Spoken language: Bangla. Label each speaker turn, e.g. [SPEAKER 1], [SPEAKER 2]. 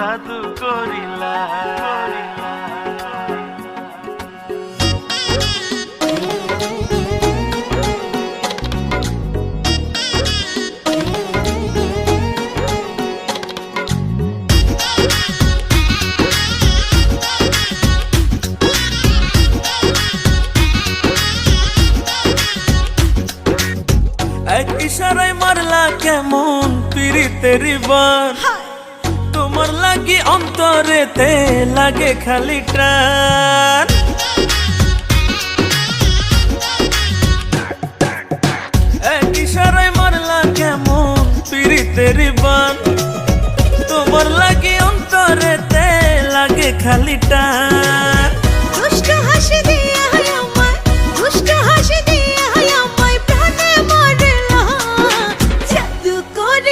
[SPEAKER 1] জাদু করিলা এক ইশারায় মারলা কেমন পিরিতের বান তোমার লাগি অন্তরেতে লাগে খালি টান এক ইশারায় মারলা কেমন পিরিতের বান তোমার লাগি অন্তরেতে লাগে খালি টান